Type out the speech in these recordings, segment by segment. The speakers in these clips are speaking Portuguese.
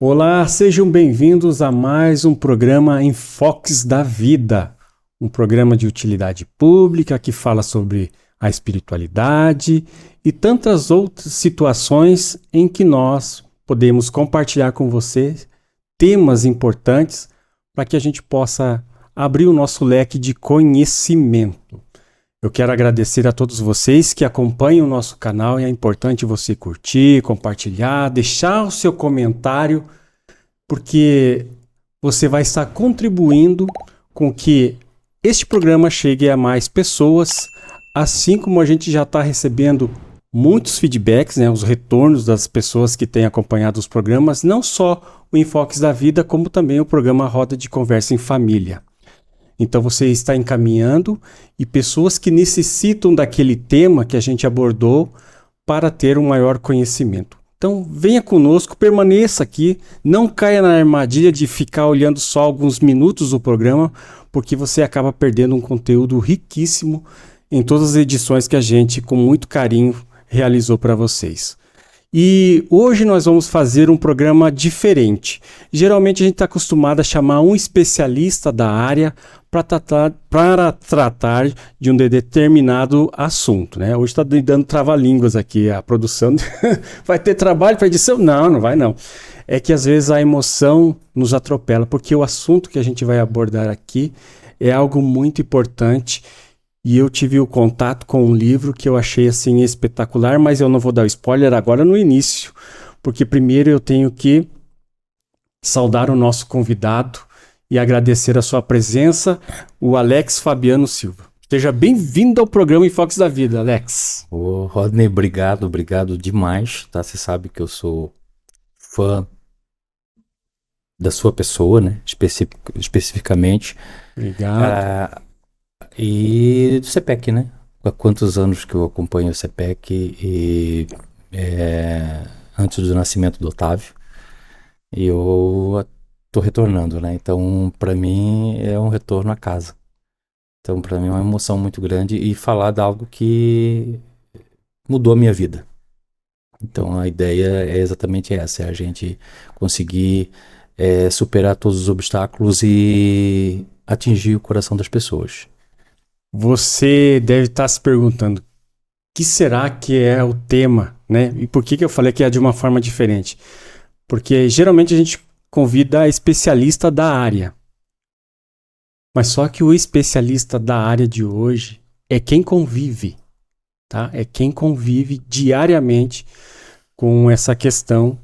Olá, sejam bem-vindos a mais um programa Enfoques da Vida, um programa de utilidade pública que fala sobre a espiritualidade e tantas outras situações em que nós podemos compartilhar com você temas importantes para que a gente possa abrir o nosso leque de conhecimento. Eu quero agradecer a todos vocês que acompanham o nosso canal e é importante você curtir, compartilhar, deixar o seu comentário, porque você vai estar contribuindo com que este programa chegue a mais pessoas, assim como a gente já está recebendo muitos feedbacks, os retornos das pessoas que têm acompanhado os programas, não só o Enfoques da Vida, como também o programa Roda de Conversa em Família. Então você está encaminhando e pessoas que necessitam daquele tema que a gente abordou para ter um maior conhecimento. Então venha conosco, permaneça aqui, não caia na armadilha de ficar olhando só alguns minutos do programa, porque você acaba perdendo um conteúdo riquíssimo em todas as edições que a gente, com muito carinho, realizou para vocês. E hoje nós vamos fazer um programa diferente. Geralmente a gente está acostumado a chamar um especialista da área para tratar de um determinado assunto, né? Hoje está dando trava-línguas aqui a produção. Vai ter trabalho para edição? Não, não vai não. É que às vezes a emoção nos atropela, porque o assunto que a gente vai abordar aqui é algo muito importante. E eu tive o contato com um livro que eu achei assim espetacular, mas eu não vou dar o spoiler agora no início, porque primeiro eu tenho que saudar o nosso convidado e agradecer a sua presença, o Alex Fabiano Silva. Seja bem-vindo ao programa Enfoques da Vida, Alex. Ô, Rodney, obrigado demais, tá? Você sabe que eu sou fã da sua pessoa, né? Especificamente. Obrigado. E do CPEC, né? Há quantos anos que eu acompanho o CPEC e antes do nascimento do Otávio, e eu tô retornando, né? Então, para mim, é um retorno à casa. Então, para mim, é uma emoção muito grande e falar de algo que mudou a minha vida. Então, a ideia é exatamente essa, é a gente conseguir superar todos os obstáculos e atingir o coração das pessoas. Você deve estar se perguntando, o que será que é o tema, né? E por que eu falei que é de uma forma diferente? Porque geralmente a gente convida especialista da área. Mas só que o especialista da área de hoje é quem convive, tá? É quem convive diariamente com essa questão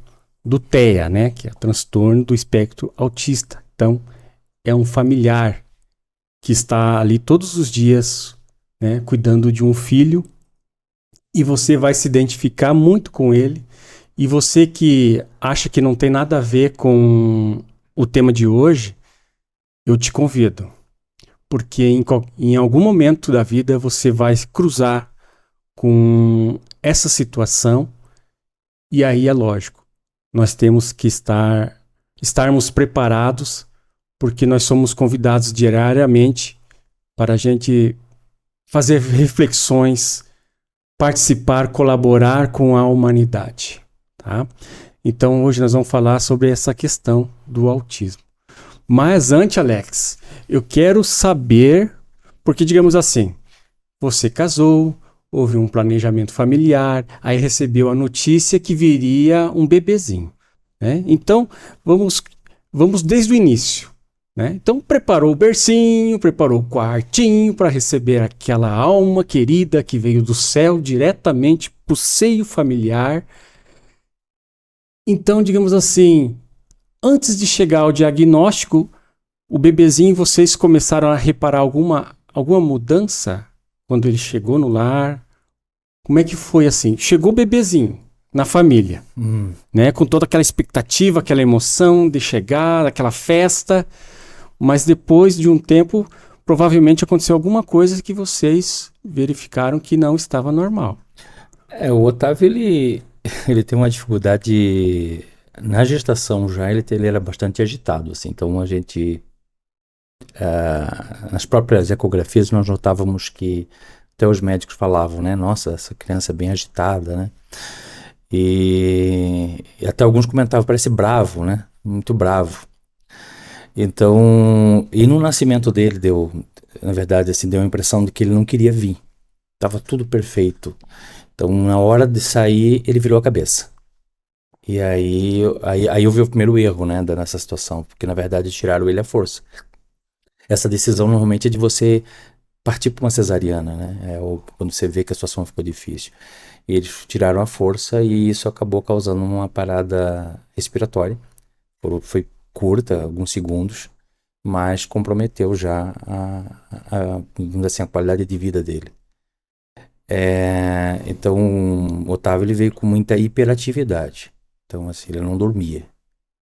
do TEA, né? Que é o transtorno do espectro autista. Então, é um familiar que está ali todos os dias, né, cuidando de um filho, e você vai se identificar muito com ele. E você que acha que não tem nada a ver com o tema de hoje, eu te convido, porque em algum momento da vida você vai cruzar com essa situação, e aí é lógico, nós temos que estarmos preparados, porque nós somos convidados diariamente para a gente fazer reflexões, participar, colaborar com a humanidade, tá? Então hoje nós vamos falar sobre essa questão do autismo. Mas antes, Alex, eu quero saber, porque digamos assim, você casou, houve um planejamento familiar, aí recebeu a notícia que viria um bebezinho, né? Então vamos desde o início. Né? Então preparou o bercinho, preparou o quartinho para receber aquela alma querida que veio do céu diretamente para o seio familiar. Então, digamos assim, antes de chegar ao diagnóstico, o bebezinho, vocês começaram a reparar alguma mudança quando ele chegou no lar? Como é que foi assim? Chegou o bebezinho na família, né? Com toda aquela expectativa, aquela emoção de chegar, aquela festa. Mas depois de um tempo, provavelmente aconteceu alguma coisa que vocês verificaram que não estava normal. O Otávio, ele tem uma dificuldade na gestação já, ele era bastante agitado, assim. Então a gente, nas próprias ecografias, nós notávamos que até os médicos falavam, né? Nossa, essa criança é bem agitada, né? E até alguns comentavam, parece bravo, né? muito bravo. Então, e no nascimento dele na verdade, assim, deu a impressão de que ele não queria vir. Tava tudo perfeito. Então, na hora de sair, ele virou a cabeça. E aí houve o primeiro erro, né, nessa situação, porque na verdade tiraram ele à força. Essa decisão normalmente é de você partir para uma cesariana, né? Ou quando você vê que a situação ficou difícil. E eles tiraram a força e isso acabou causando uma parada respiratória. Foi curta, alguns segundos, mas comprometeu já vamos dizer assim, a qualidade de vida dele. Então, o Otávio ele veio com muita hiperatividade. Então, assim, ele não dormia.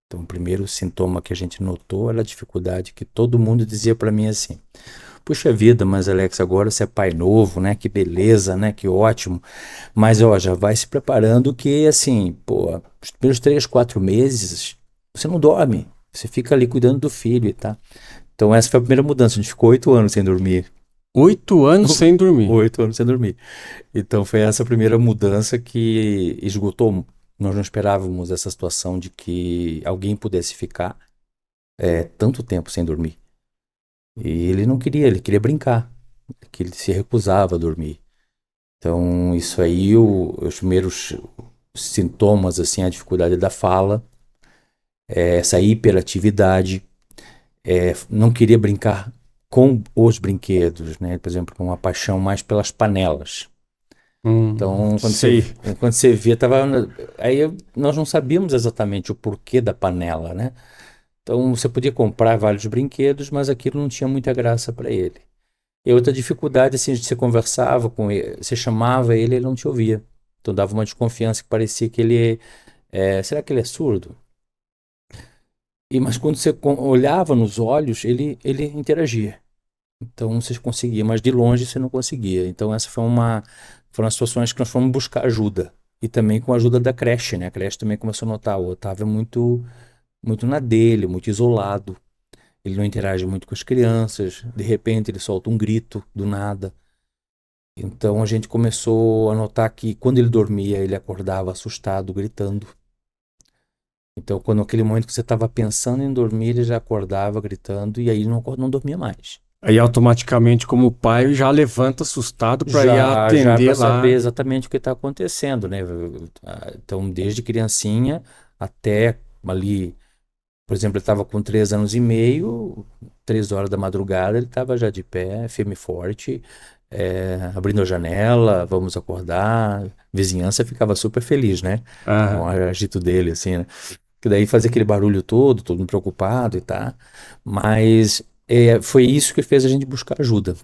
Então, o primeiro sintoma que a gente notou era a dificuldade que todo mundo dizia para mim assim: puxa vida, mas Alex, agora você é pai novo, né? Que beleza, né? Que ótimo. Mas, ó, já vai se preparando que, assim, pô, os primeiros 3, 4 meses você não dorme. Você fica ali cuidando do filho, tá? Então, essa foi a primeira mudança. A gente ficou 8 anos sem dormir. 8 anos sem dormir. 8 anos sem dormir. Então, foi essa primeira mudança que esgotou. Nós não esperávamos essa situação de que alguém pudesse ficar tanto tempo sem dormir. E ele não queria, ele queria brincar, que ele se recusava a dormir. Então, isso aí, os primeiros sintomas, assim, a dificuldade da fala, essa hiperatividade, não queria brincar com os brinquedos, né? Por exemplo, uma paixão mais pelas panelas. Então, quando você via, aí nós não sabíamos exatamente o porquê da panela, né? Então, você podia comprar vários brinquedos, mas aquilo não tinha muita graça para ele. E outra dificuldade, assim, você conversava com ele, você chamava ele não te ouvia. Então, dava uma desconfiança que parecia que ele será que ele é surdo? Mas quando você olhava nos olhos, ele interagia. Então, você conseguia, mas de longe você não conseguia. Então, essa foram as situações que nós fomos buscar ajuda. E também com a ajuda da creche, né? A creche também começou a notar, o Otávio é muito, muito na dele, muito isolado. Ele não interage muito com as crianças. De repente, ele solta um grito do nada. Então, a gente começou a notar que quando ele dormia, ele acordava assustado, gritando. Então, quando naquele momento que você estava pensando em dormir, ele já acordava gritando e aí não dormia mais. Aí automaticamente, como pai, já levanta assustado para ir atender já lá. saber exatamente o que está acontecendo, né? Então, desde criancinha até ali, por exemplo, ele estava com 3 anos e meio, 3 horas da madrugada, ele estava já de pé, firme e forte, abrindo a janela, vamos acordar. A vizinhança ficava super feliz, né? Com o agito dele, assim, né? Que daí fazia aquele barulho todo mundo preocupado e tá. Mas foi isso que fez a gente buscar ajuda.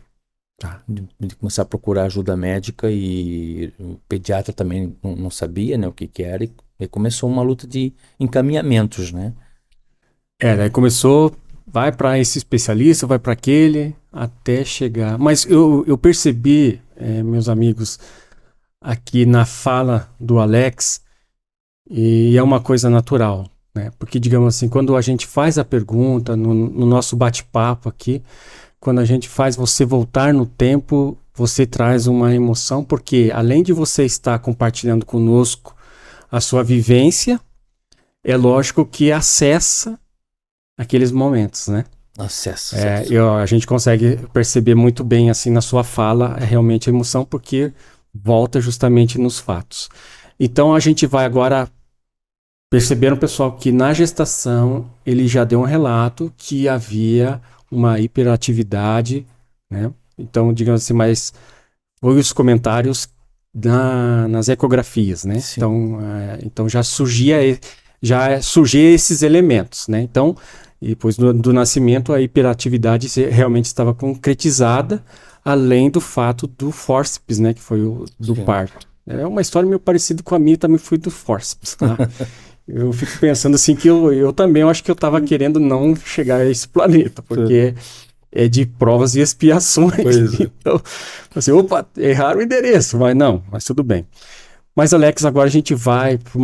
Tá? De começar a procurar ajuda médica e o pediatra também não sabia, né, o que era. E começou uma luta de encaminhamentos, né? Daí começou, vai para esse especialista, vai para aquele, até chegar. Mas eu percebi, meus amigos, aqui na fala do Alex, e é uma coisa natural, né? Porque, digamos assim, quando a gente faz a pergunta, no nosso bate-papo aqui, quando a gente faz você voltar no tempo, você traz uma emoção, porque além de você estar compartilhando conosco a sua vivência, é lógico que acessa aqueles momentos, né? Acesso. A gente consegue perceber muito bem, assim, na sua fala, realmente a emoção, porque volta justamente nos fatos. Então, a gente vai agora... Perceberam, pessoal, que na gestação ele já deu um relato que havia uma hiperatividade, né? Então, digamos assim, mas foi os comentários nas ecografias, né? Então já surgia esses elementos, né? Então, depois do nascimento, a hiperatividade realmente estava concretizada, além do fato do fórceps, né? Que foi o do parto. É uma história meio parecida com a minha, também fui do fórceps, tá? Eu fico pensando assim que eu também acho que eu estava querendo não chegar a esse planeta, porque é de provas e expiações. Então, assim, opa, erraram o endereço, mas tudo bem. Mas, Alex, agora a gente vai para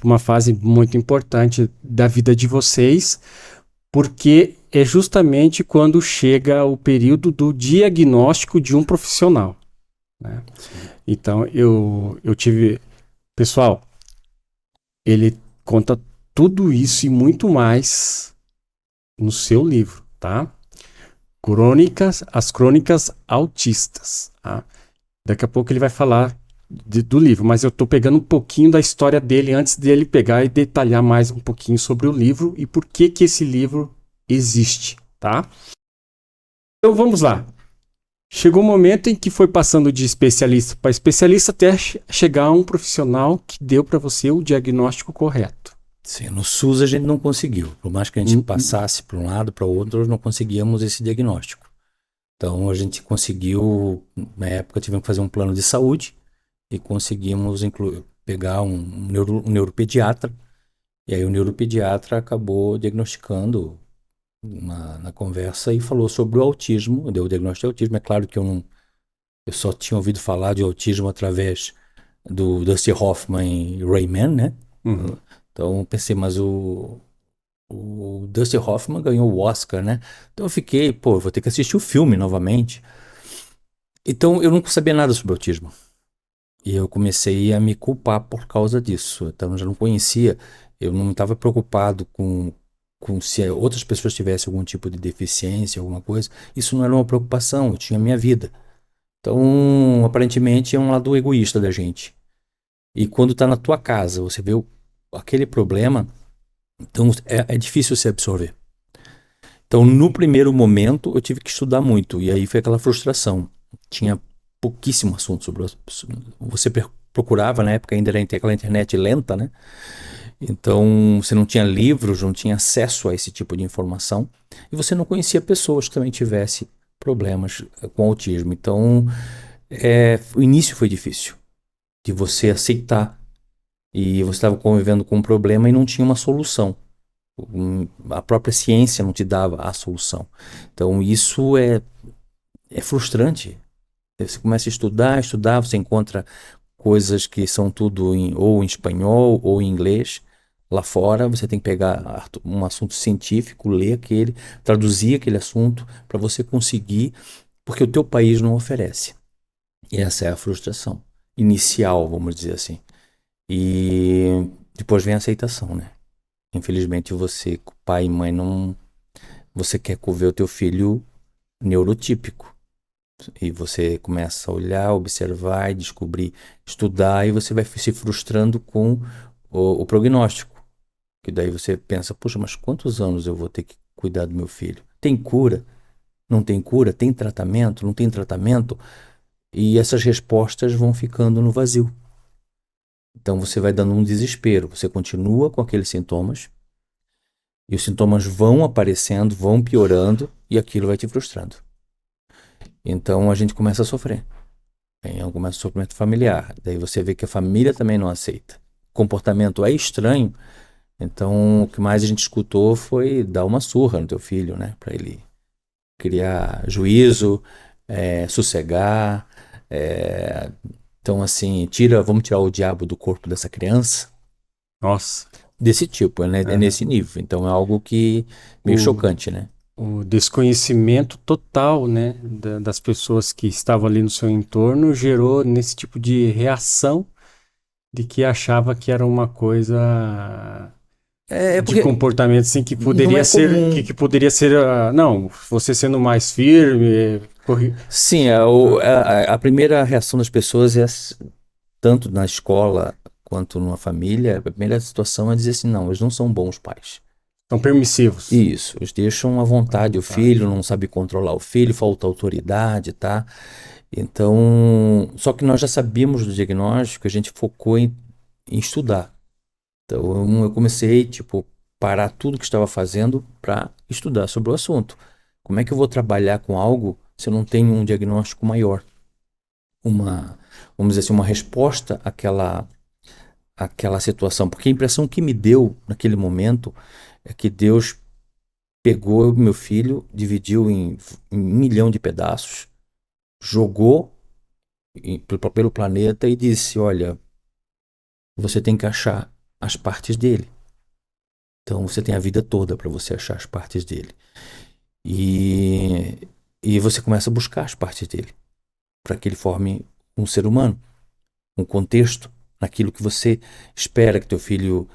uma fase muito importante da vida de vocês, porque é justamente quando chega o período do diagnóstico de um profissional, né? Então, eu tive... Pessoal, ele conta tudo isso e muito mais no seu livro, tá? As Crônicas Autistas, tá? Daqui a pouco ele vai falar do livro, mas eu estou pegando um pouquinho da história dele antes dele pegar e detalhar mais um pouquinho sobre o livro e por que que esse livro existe, tá? Então vamos lá. Chegou o momento em que foi passando de especialista para especialista até chegar a um profissional que deu para você o diagnóstico correto. Sim, no SUS a gente não conseguiu. Por mais que a gente passasse para um lado, para o outro, nós não conseguíamos esse diagnóstico. Então a gente conseguiu, na época tivemos que fazer um plano de saúde e conseguimos pegar um neuropediatra. E aí o neuropediatra acabou diagnosticando na conversa e falou sobre o autismo, deu o diagnóstico de autismo. É claro que eu só tinha ouvido falar de autismo através do Dustin Hoffman e Rayman, né? Uhum. Então pensei, mas o Dustin Hoffman ganhou o Oscar, né? Então eu fiquei, pô, vou ter que assistir o filme novamente. Então eu não sabia nada sobre autismo. E eu comecei a me culpar por causa disso. Então eu já não conhecia, eu não estava preocupado com se outras pessoas tivessem algum tipo de deficiência, alguma coisa. Isso não era uma preocupação, eu tinha a minha vida. Então, aparentemente, é um lado egoísta da gente. E quando está na tua casa, você vê aquele problema, então é difícil se absorver. Então, no primeiro momento, eu tive que estudar muito. E aí foi aquela frustração. Tinha pouquíssimo assunto sobre você procurava, na época ainda era aquela internet lenta, né? Então, você não tinha livros, não tinha acesso a esse tipo de informação. E você não conhecia pessoas que também tivessem problemas com autismo. Então, o início foi difícil de você aceitar. E você estava convivendo com um problema e não tinha uma solução. A própria ciência não te dava a solução. Então, isso é frustrante. Você começa a estudar, você encontra coisas que são tudo ou em espanhol ou em inglês. Lá fora, você tem que pegar um assunto científico, ler aquele, traduzir aquele assunto para você conseguir, porque o teu país não oferece. E essa é a frustração inicial, vamos dizer assim. E depois vem a aceitação, né? Infelizmente você, pai e mãe, não... Você quer ver o teu filho neurotípico. E você começa a olhar, observar e descobrir, estudar, e você vai se frustrando com o prognóstico. Que daí você pensa, poxa, mas quantos anos eu vou ter que cuidar do meu filho? Tem cura? Não tem cura? Tem tratamento? Não tem tratamento? E essas respostas vão ficando no vazio. Então você vai dando um desespero. Você continua com aqueles sintomas, e os sintomas vão aparecendo, vão piorando, e aquilo vai te frustrando. Então a gente começa a sofrer. Começa o sofrimento familiar. Daí você vê que a família também não aceita. O comportamento é estranho. Então o que mais a gente escutou foi dar uma surra no teu filho, né? Para ele criar juízo, sossegar. Então assim, vamos tirar o diabo do corpo dessa criança. Nossa. Desse tipo, né? É nesse nível. Então é algo que meio chocante, né? O desconhecimento total, né, das pessoas que estavam ali no seu entorno gerou nesse tipo de reação de que achava que era uma coisa de comportamento assim que poderia ser que poderia ser não, você sendo mais firme, Sim, a primeira reação das pessoas é tanto na escola quanto numa família, a primeira situação é dizer assim, não, eles não são bons pais. São permissivos. Isso, eles deixam à vontade o filho, não sabe controlar o filho, falta autoridade, tá? Então, só que nós já sabíamos do diagnóstico, a gente focou em estudar. Então, eu comecei, parar tudo que estava fazendo para estudar sobre o assunto. Como é que eu vou trabalhar com algo se eu não tenho um diagnóstico maior? Vamos dizer assim, uma resposta àquela situação. Porque a impressão que me deu naquele momento é que Deus pegou meu filho, dividiu em 1 milhão de pedaços, jogou pelo planeta e disse, olha, você tem que achar as partes dele. Então você tem a vida toda para você achar as partes dele. E você começa a buscar as partes dele, para que ele forme um ser humano, um contexto, naquilo que você espera que teu filho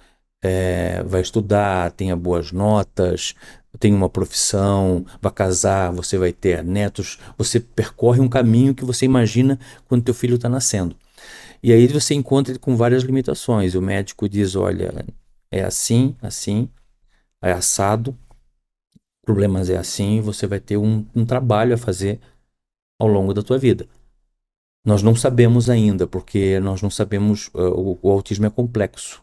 vai estudar, tenha boas notas, tenha uma profissão, vai casar, você vai ter netos, você percorre um caminho que você imagina quando teu filho está nascendo. E aí você encontra ele com várias limitações. O médico diz, olha, é assim, assim, é assado, problemas é assim, você vai ter um trabalho a fazer ao longo da tua vida. Nós não sabemos ainda, porque nós não sabemos, o autismo é complexo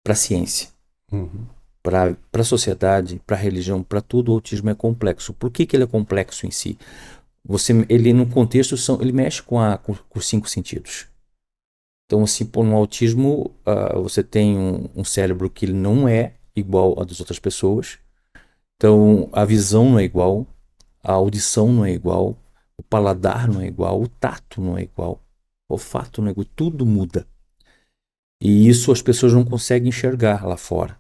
para a ciência, Uhum. para a sociedade, para a religião, para tudo o autismo é complexo. Por que ele é complexo em si? Ele no contexto, ele mexe com os 5 sentidos. Então, assim, no autismo, você tem um cérebro que ele não é igual ao das outras pessoas. Então, a visão não é igual, a audição não é igual, o paladar não é igual, o tato não é igual, o olfato não é igual, tudo muda. E isso as pessoas não conseguem enxergar lá fora.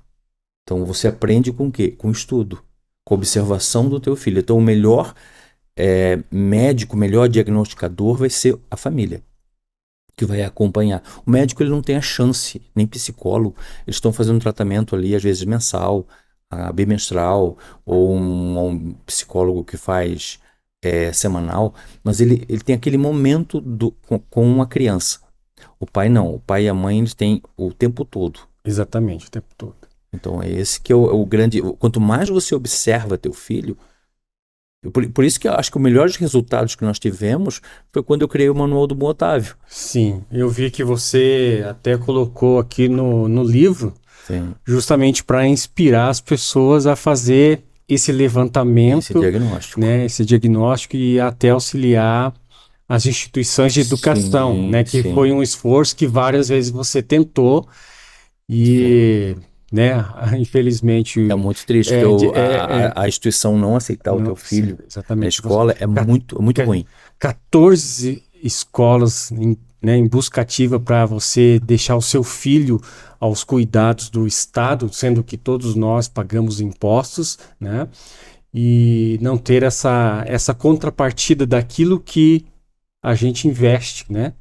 Então, você aprende com o quê? Com estudo, com observação do teu filho. Então, o melhor médico, o melhor diagnosticador vai ser a família, que vai acompanhar. O médico ele não tem a chance, nem psicólogo. Eles estão fazendo um tratamento ali, às vezes mensal, bimestral, ou um psicólogo que faz semanal, mas ele tem aquele momento com a criança. O pai não, o pai e a mãe eles têm o tempo todo. Exatamente, o tempo todo. Então é esse que é o grande... Quanto mais você observa teu filho, por isso que eu acho que os melhores resultados que nós tivemos foi quando eu criei o Manual do Bom Otávio. Sim, eu vi que você até colocou aqui no livro, Sim. justamente para inspirar as pessoas a fazer esse levantamento, Esse diagnóstico. né, esse diagnóstico e até auxiliar as instituições de educação, Sim, né, que sim. foi um esforço que várias vezes você tentou e, né, infelizmente... É muito triste a instituição não aceitar o teu filho na exatamente. escola é muito ruim. 14 escolas em busca ativa para você deixar o seu filho aos cuidados do Estado, sendo que todos nós pagamos impostos, né? E não ter essa contrapartida daquilo que a gente investe, né?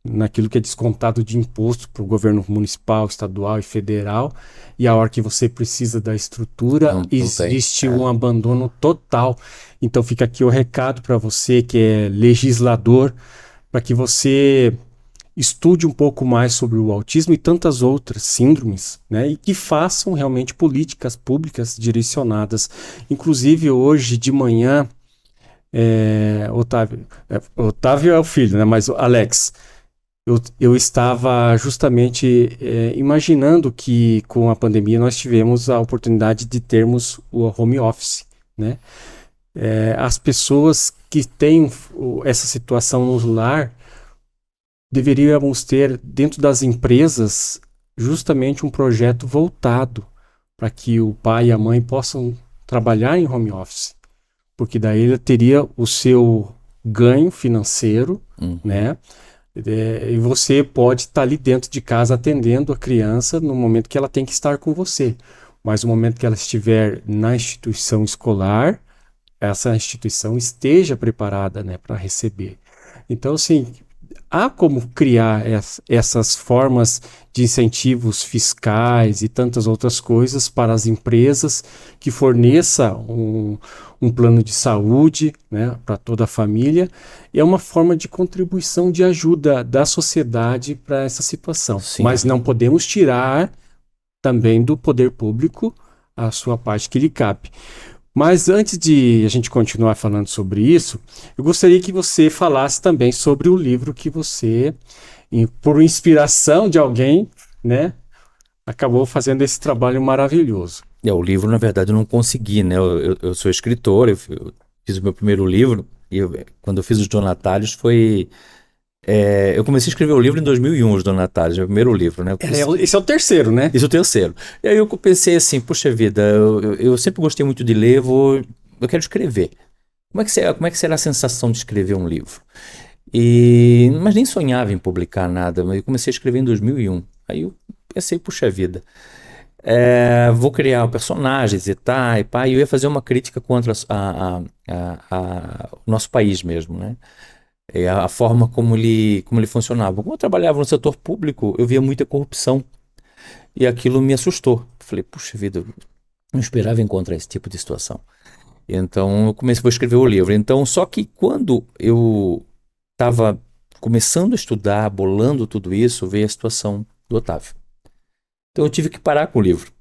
Naquilo que é descontado de imposto para o governo municipal, estadual e federal, e a hora que você precisa da estrutura, Não existe tem. um abandono total. Então fica aqui o recado para você que é legislador, para que você estude um pouco mais sobre o autismo e tantas outras síndromes, né? E que façam realmente políticas públicas direcionadas. Inclusive hoje de manhã, Otávio é o filho, né? Mas o Alex... Eu estava justamente imaginando que com a pandemia nós tivemos a oportunidade de termos o home office, né? As pessoas que têm essa situação no lar deveríamos ter dentro das empresas justamente um projeto voltado para que o pai e a mãe possam trabalhar em home office, porque daí ele teria o seu ganho financeiro, né? E você pode estar ali dentro de casa atendendo a criança no momento que ela tem que estar com você. Mas no momento que ela estiver na instituição escolar, essa instituição esteja preparada, né, para receber. Então, assim, há como criar essas formas de incentivos fiscais e tantas outras coisas para as empresas que forneça um plano de saúde, né, para toda a família. E é uma forma de contribuição, de ajuda da sociedade para essa situação. Sim. Mas não podemos tirar também do poder público a sua parte que lhe cabe. Mas antes de a gente continuar falando sobre isso, eu gostaria que você falasse também sobre o livro que você, por inspiração de alguém, né, acabou fazendo esse trabalho maravilhoso. O livro, na verdade, eu não consegui, né? Eu sou escritor, eu fiz o meu primeiro livro, e quando eu fiz os Donatários foi... eu comecei a escrever o livro em 2001, os Donatários, meu primeiro livro, né? Esse é o terceiro, né? Esse é o terceiro. E aí eu pensei assim, puxa vida, eu sempre gostei muito de ler, eu quero escrever. Como é que será a sensação de escrever um livro? Mas nem sonhava em publicar nada, mas eu comecei a escrever em 2001. Aí eu pensei, puxa vida, vou criar personagens e tal, e pá, e eu ia fazer uma crítica contra o nosso país mesmo, né? A forma como ele funcionava. Como eu trabalhava no setor público, eu via muita corrupção. e aquilo me assustou. Falei, puxa vida, eu não esperava encontrar esse tipo de situação. Então eu comecei a escrever o livro. Então, só que quando eu estava começando a estudar, bolando tudo isso, veio a situação do Otávio. Então eu tive que parar com o livro,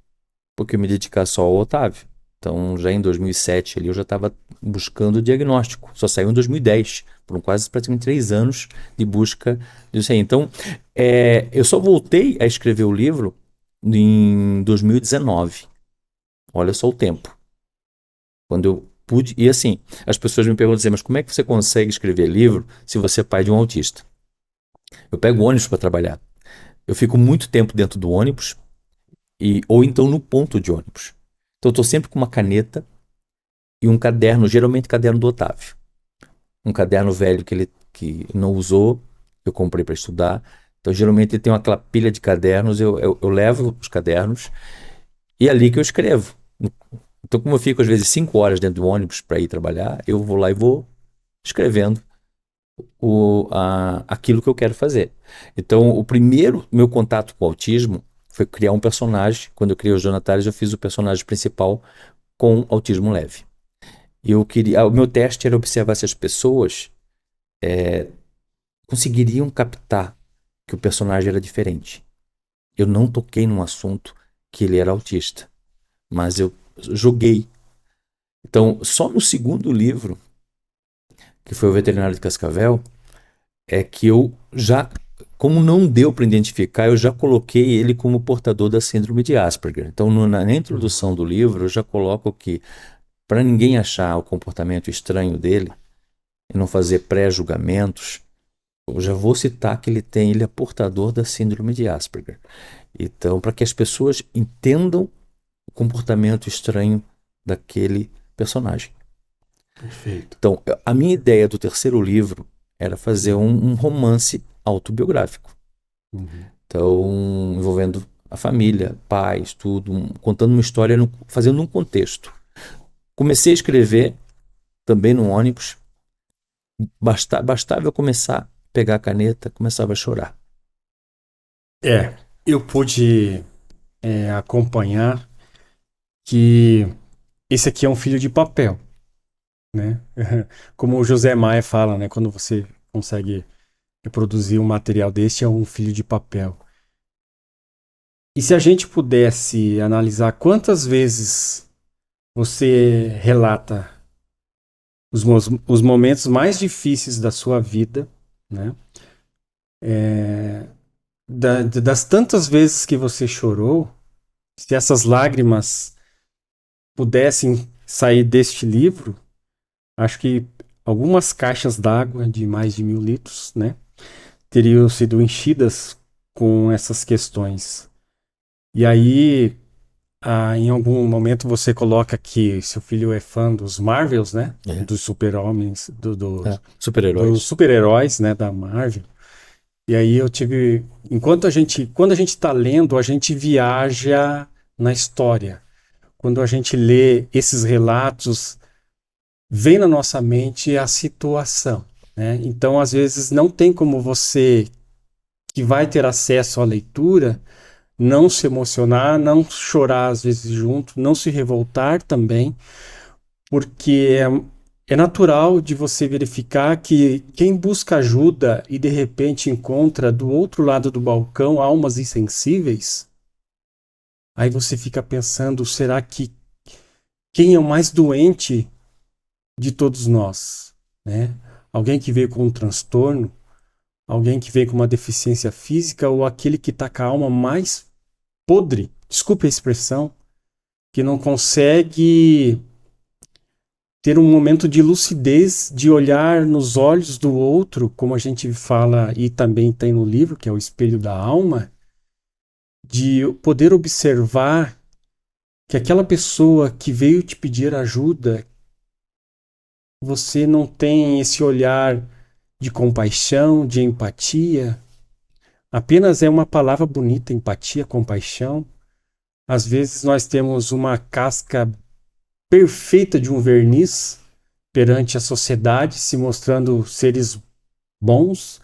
porque eu me dedicar só ao Otávio. Então já em 2007 ali eu já estava buscando o diagnóstico. Só saiu em 2010, foram quase praticamente 3 anos de busca disso aí. Então eu só voltei a escrever o livro em 2019. Olha só o tempo. Quando eu pude. E assim, as pessoas me perguntam assim, mas como é que você consegue escrever livro se você é pai de um autista? Eu pego ônibus para trabalhar. Eu fico muito tempo dentro do ônibus, ou então no ponto de ônibus. Então eu estou sempre com uma caneta e um caderno, geralmente caderno do Otávio. Um caderno velho que ele que não usou, eu comprei para estudar. Então geralmente ele tem aquela pilha de cadernos, eu levo os cadernos e é ali que eu escrevo. Então, como eu fico às vezes 5 horas dentro do ônibus para ir trabalhar, eu vou lá e vou escrevendo aquilo que eu quero fazer. Então, o primeiro meu contato com o autismo foi criar um personagem. Quando eu criei os Jonatales, eu fiz o personagem principal com autismo leve. O meu teste era observar se as pessoas conseguiriam captar que o personagem era diferente. Eu não toquei num assunto que ele era autista, mas eu joguei. Então, só no segundo livro, que foi O Veterinário de Cascavel, é que eu já, como não deu para identificar, eu já coloquei ele como portador da síndrome de Asperger. Então, na introdução do livro, eu já coloco que, para ninguém achar o comportamento estranho dele, e não fazer pré-julgamentos, eu já vou citar que ele é portador da síndrome de Asperger. Então, para que as pessoas entendam o comportamento estranho daquele personagem. Perfeito. Então, a minha ideia do terceiro livro era fazer um romance autobiográfico. Uhum. Então, envolvendo a família, pais, tudo, contando uma história, fazendo um contexto. Comecei a escrever também no ônibus. Bastava eu começar a pegar a caneta, começava a chorar. Eu pude acompanhar que esse aqui é um filho de papel, né? Como o José Maia fala, né? Quando você consegue reproduzir um material deste, é um filho de papel. E se a gente pudesse analisar quantas vezes você relata os momentos mais difíceis da sua vida, né? Das tantas vezes que você chorou, se essas lágrimas pudessem sair deste livro, acho que algumas caixas d'água de mais de 1.000 litros, né, teriam sido enchidas com essas questões. E aí, em algum momento você coloca que seu filho é fã dos Marvels, né, dos super-homens, dos super-heróis. super-heróis, né, da Marvel. E aí eu tive, quando a gente está lendo, a gente viaja na história. Quando a gente lê esses relatos, vem na nossa mente a situação, né? Então, às vezes, não tem como você, que vai ter acesso à leitura, não se emocionar, não chorar, às vezes, junto, não se revoltar também, porque é natural de você verificar que quem busca ajuda e, de repente, encontra do outro lado do balcão almas insensíveis, aí você fica pensando, será que quem é o mais doente de todos nós, né? Alguém que veio com um transtorno, alguém que veio com uma deficiência física ou aquele que está com a alma mais podre, desculpe a expressão, que não consegue ter um momento de lucidez, de olhar nos olhos do outro, como a gente fala e também tem no livro, que é o espelho da alma, de poder observar que aquela pessoa que veio te pedir ajuda, você não tem esse olhar de compaixão, de empatia. Apenas é uma palavra bonita, empatia, compaixão. Às vezes nós temos uma casca perfeita de um verniz perante a sociedade, se mostrando seres bons,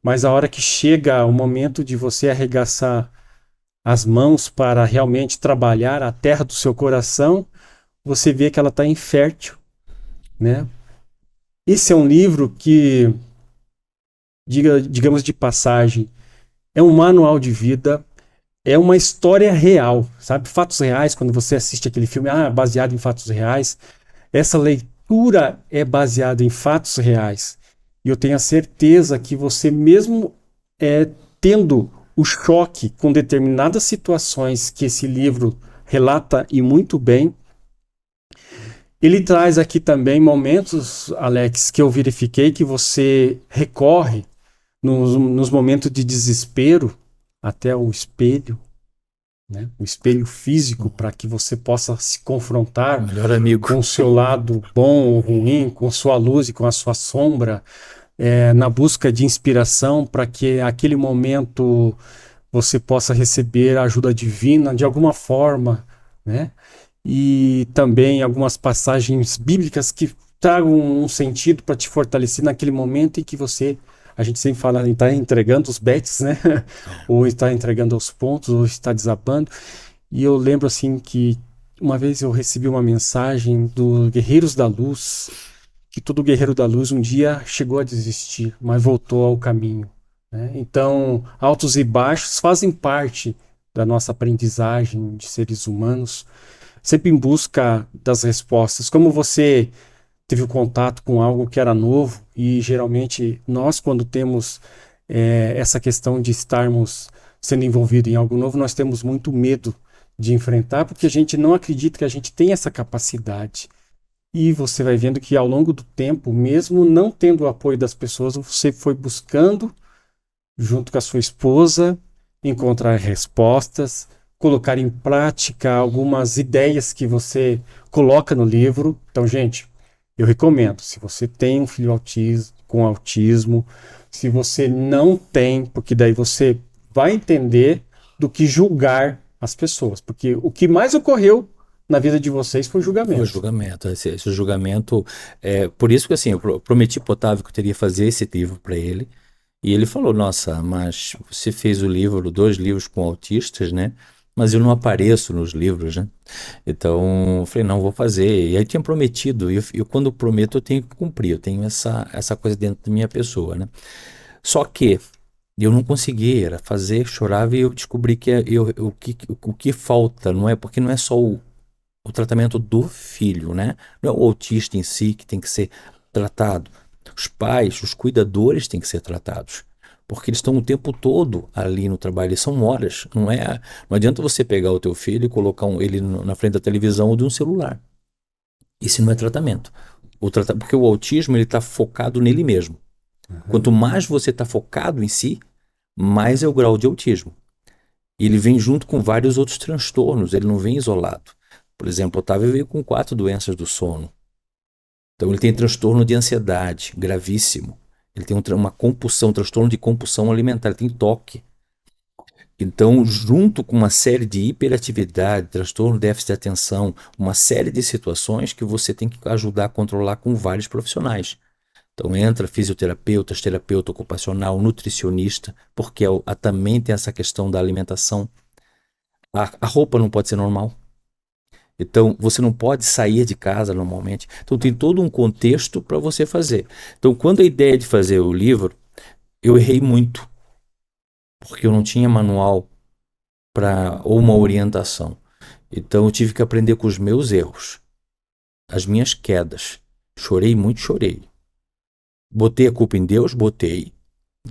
mas a hora que chega o momento de você arregaçar as mãos para realmente trabalhar a terra do seu coração, você vê que ela está infértil, né? Esse é um livro que, digamos de passagem, é um manual de vida, é uma história real, sabe? Fatos reais, quando você assiste aquele filme, baseado em fatos reais, essa leitura é baseada em fatos reais. E eu tenho a certeza que você mesmo tendo o choque com determinadas situações que esse livro relata e muito bem, ele traz aqui também momentos, Alex, que eu verifiquei que você recorre nos momentos de desespero até o espelho, né? O espelho físico, para que você possa se confrontar Melhor amigo. com o seu lado bom ou ruim, com sua luz e com a sua sombra, na busca de inspiração para que aquele momento você possa receber a ajuda divina de alguma forma, né? E também algumas passagens bíblicas que tragam um sentido para te fortalecer naquele momento em que você, a gente sempre fala, está entregando os bets, né? Ou está entregando aos pontos, ou está desabando. E eu lembro assim que uma vez eu recebi uma mensagem do Guerreiros da Luz, que todo guerreiro da luz um dia chegou a desistir, mas voltou ao caminho, né? Então, altos e baixos fazem parte da nossa aprendizagem de seres humanos, sempre em busca das respostas. Como você teve o contato com algo que era novo, e geralmente nós, quando temos essa questão de estarmos sendo envolvidos em algo novo, nós temos muito medo de enfrentar, porque a gente não acredita que a gente tem essa capacidade. E você vai vendo que ao longo do tempo, mesmo não tendo o apoio das pessoas, você foi buscando, junto com a sua esposa, encontrar respostas, colocar em prática algumas ideias que você coloca no livro. Então, gente, eu recomendo, se você tem um filho com autismo, se você não tem, porque daí você vai entender do que julgar as pessoas. Porque o que mais ocorreu na vida de vocês foi julgamento. Foi julgamento. Esse julgamento. Por isso que assim, eu prometi pro Otávio que eu teria que fazer esse livro para ele. E ele falou: Nossa, mas você fez o livro, 2 livros com autistas, né? Mas eu não apareço nos livros, né? Então eu falei: Não, vou fazer. E aí tinha prometido. E eu, quando eu prometo, eu tenho que cumprir. Eu tenho essa coisa dentro da minha pessoa, né? Só que eu não consegui, era fazer, chorava, e eu descobri que o que falta, não é porque não é só o tratamento do filho, né? Não é o autista em si que tem que ser tratado. Os pais, os cuidadores têm que ser tratados, porque eles estão o tempo todo ali no trabalho, eles são horas. Não adianta você pegar o teu filho e colocar ele na frente da televisão ou de um celular. Isso não é tratamento. Porque o autismo, ele está focado nele mesmo. Quanto mais você está focado em si, mais é o grau de autismo. E ele vem junto com vários outros transtornos, ele não vem isolado. Por exemplo, o Otávio veio com 4 doenças do sono. Então ele tem transtorno de ansiedade, gravíssimo. Ele tem uma compulsão, transtorno de compulsão alimentar, ele tem toque. Então, junto com uma série de hiperatividade, transtorno de déficit de atenção, uma série de situações que você tem que ajudar a controlar com vários profissionais. Então entra fisioterapeutas, terapeuta ocupacional, nutricionista, porque também tem essa questão da alimentação. A roupa não pode ser normal. Então, você não pode sair de casa normalmente. Então, tem todo um contexto para você fazer. Então, quando a ideia de fazer o livro, eu errei muito, porque eu não tinha manual ou uma orientação. Então, eu tive que aprender com os meus erros, as minhas quedas. Chorei muito, chorei. Botei a culpa em Deus? Botei.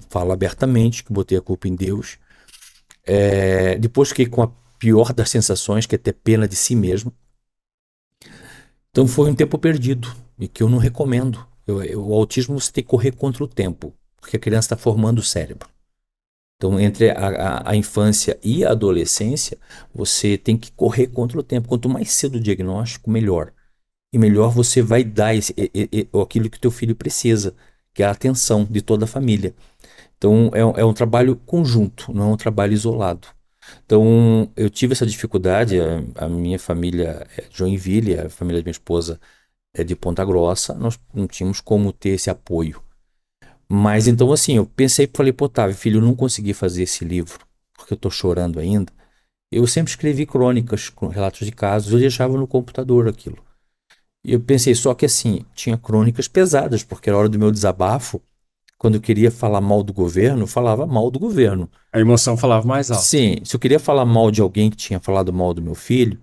Falo abertamente que botei a culpa em Deus. Depois fiquei com a pior das sensações, que é ter pena de si mesmo. Então foi um tempo perdido e que eu não recomendo. O autismo você tem que correr contra o tempo, porque a criança está formando o cérebro. Então entre a infância e a adolescência, você tem que correr contra o tempo. Quanto mais cedo o diagnóstico, melhor. E melhor você vai dar aquilo que teu filho precisa, que é a atenção de toda a família. Então é um trabalho conjunto, não é um trabalho isolado. Então eu tive essa dificuldade, a minha família é de Joinville, a família da minha esposa é de Ponta Grossa, nós não tínhamos como ter esse apoio. Mas então assim, eu pensei, falei, pô, Otávio, filho, eu não consegui fazer esse livro, porque eu estou chorando ainda, Eu sempre escrevi crônicas com relatos de casos, eu deixava no computador aquilo. E eu pensei, só que assim, tinha crônicas pesadas, porque era hora do meu desabafo. Quando eu queria falar mal do governo, eu falava mal do governo. A emoção falava mais alto. Sim, se eu queria falar mal de alguém que tinha falado mal do meu filho,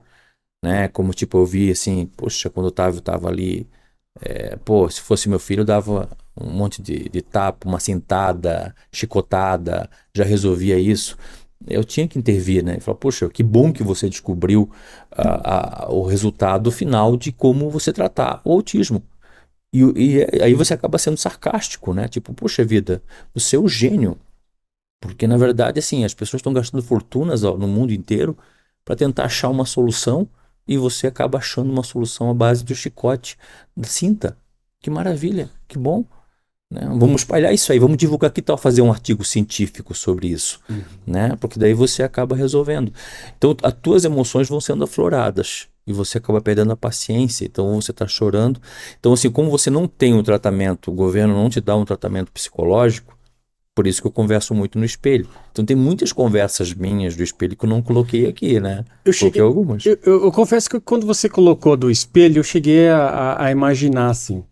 né? Como tipo, eu vi assim, poxa, quando o Otávio tava ali, pô, se fosse meu filho, eu dava um monte de tapa, uma cintada, chicotada, já resolvia isso. Eu tinha que intervir, né? Falar, poxa, que bom que você descobriu o resultado final de como você tratar o autismo. E aí você acaba sendo sarcástico, né? Tipo, poxa vida, você é o gênio. Porque, na verdade, assim, as pessoas estão gastando fortunas no mundo inteiro para tentar achar uma solução e você acaba achando uma solução à base do chicote, da cinta. Que maravilha, que bom. Né? Vamos espalhar isso aí, vamos divulgar, que tal fazer um artigo científico sobre isso, né? Porque daí você acaba resolvendo. Então, as tuas emoções vão sendo afloradas e você acaba perdendo a paciência, então você está chorando. Então, assim, como você não tem um tratamento, o governo não te dá um tratamento psicológico, por isso que eu converso muito no espelho. Então, tem muitas conversas minhas do espelho que eu não coloquei aqui, né? Eu Coloquei cheguei, algumas. eu confesso que quando você colocou do espelho, eu cheguei a imaginar assim.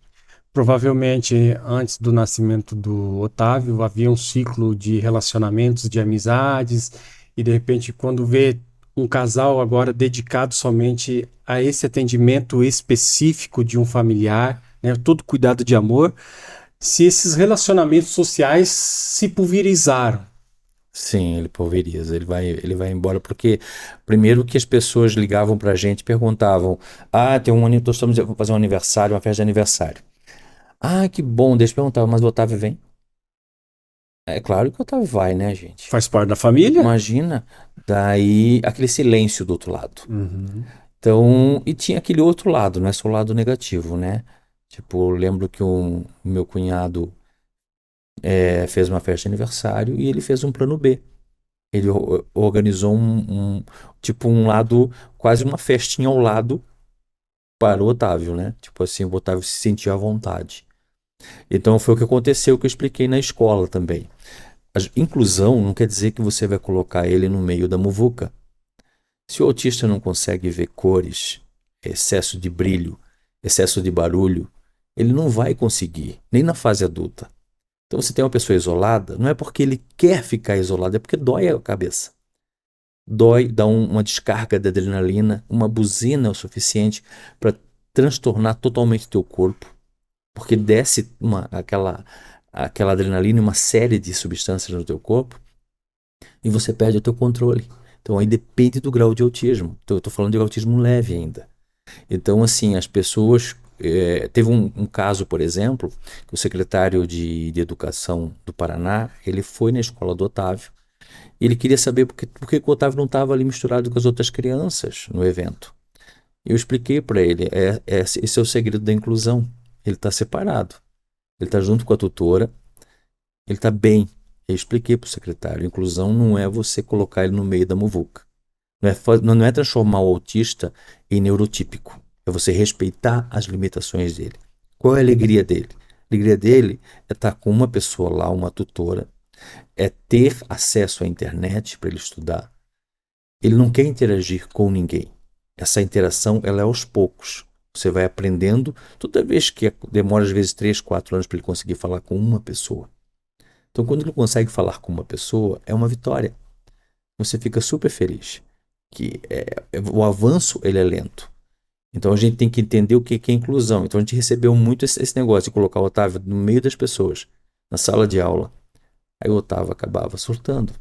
Provavelmente antes do nascimento do Otávio havia um ciclo de relacionamentos, de amizades, e de repente, quando vê um casal agora dedicado somente a esse atendimento específico de um familiar, né, todo cuidado de amor, se esses relacionamentos sociais se pulverizaram. Sim, ele pulveriza, ele vai embora, porque primeiro que as pessoas ligavam pra gente e perguntavam: ah, tem um ano, nós estamos vamos fazer um aniversário, uma festa de aniversário. Ah, que bom, deixa eu perguntar, mas o Otávio vem? É claro que o Otávio vai, né, gente? Faz parte da família? Imagina, daí aquele silêncio do outro lado. Uhum. Então, e tinha aquele outro lado, não é só o lado negativo, né? Tipo, eu lembro que o meu cunhado fez uma festa de aniversário e ele fez um plano B. Ele organizou tipo um lado, quase uma festinha ao lado para o Otávio, né? Tipo assim, o Otávio se sentia à vontade. Então foi o que aconteceu que eu expliquei na escola também. A inclusão não quer dizer que você vai colocar ele no meio da muvuca. Se o autista não consegue ver cores, excesso de brilho, excesso de barulho, ele não vai conseguir, nem na fase adulta. Então, se tem uma pessoa isolada, não é porque ele quer ficar isolado, é porque dói a cabeça. Dói, dá uma descarga de adrenalina, uma buzina é o suficiente para transtornar totalmente o teu corpo, porque desce aquela adrenalina e uma série de substâncias no teu corpo e você perde o teu controle. Então aí depende do grau de autismo. Então eu estou falando de autismo leve ainda. Então assim, as pessoas... teve um caso, por exemplo, que o secretário de Educação do Paraná, ele foi na escola do Otávio. Ele queria saber por que o Otávio não estava ali misturado com as outras crianças no evento. Eu expliquei para ele, esse é o segredo da inclusão. Ele está separado. Ele está junto com a tutora, ele está bem. Eu expliquei para o secretário, inclusão não é você colocar ele no meio da muvuca. Não é transformar o autista em neurotípico. É você respeitar as limitações dele. Qual é a alegria dele? A alegria dele é estar com uma pessoa lá, uma tutora, é ter acesso à internet para ele estudar. Ele não quer interagir com ninguém. Essa interação ela é aos poucos. Você vai aprendendo, toda vez que demora às vezes 3, 4 anos para ele conseguir falar com uma pessoa. Então, quando ele consegue falar com uma pessoa, é uma vitória. Você fica super feliz. Que o avanço ele é lento. Então, a gente tem que entender o que é inclusão. Então, a gente recebeu muito esse negócio de colocar o Otávio no meio das pessoas, na sala de aula. Aí o Otávio acabava surtando.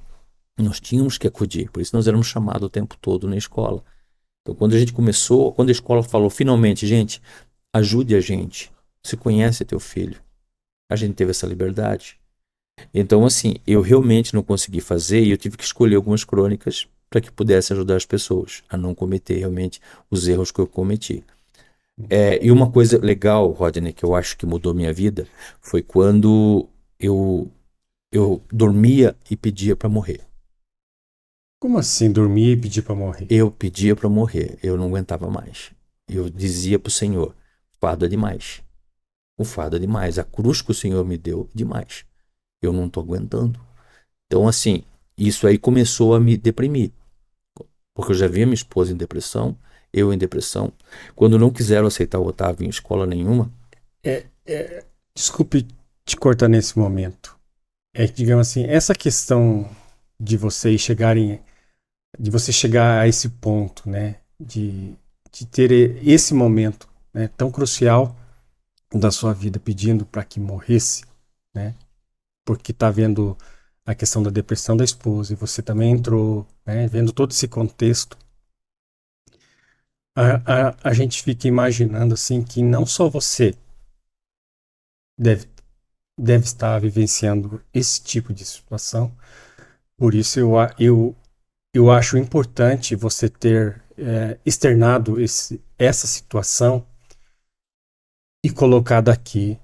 Nós tínhamos que acudir, por isso nós éramos chamados o tempo todo na escola. Então, quando a gente começou, quando a escola falou, finalmente, gente, ajude a gente. Você conhece teu filho. A gente teve essa liberdade. Então, assim, eu realmente não consegui fazer e eu tive que escolher algumas crônicas para que pudesse ajudar as pessoas a não cometer realmente os erros que eu cometi. E uma coisa legal, Rodney, que eu acho que mudou minha vida, foi quando eu dormia e pedia para morrer. Como assim dormir e pedir para morrer? Eu pedia para morrer, eu não aguentava mais. Eu dizia para o Senhor, o fardo é demais. O fardo é demais, a cruz que o Senhor me deu é demais. Eu não estou aguentando. Então, assim, isso aí começou a me deprimir. Porque eu já via minha esposa em depressão, eu em depressão. Quando não quiseram aceitar o Otávio em escola nenhuma. Desculpe te cortar nesse momento. É que, digamos assim, essa questão de vocês chegarem, de você chegar a esse ponto, né, de ter esse momento, né, tão crucial da sua vida, pedindo para que morresse, né, porque está vendo a questão da depressão da esposa e você também entrou, né, vendo todo esse contexto, a gente fica imaginando assim que não só você deve, deve estar vivenciando esse tipo de situação, por isso eu acho importante você ter externado essa situação e colocado aqui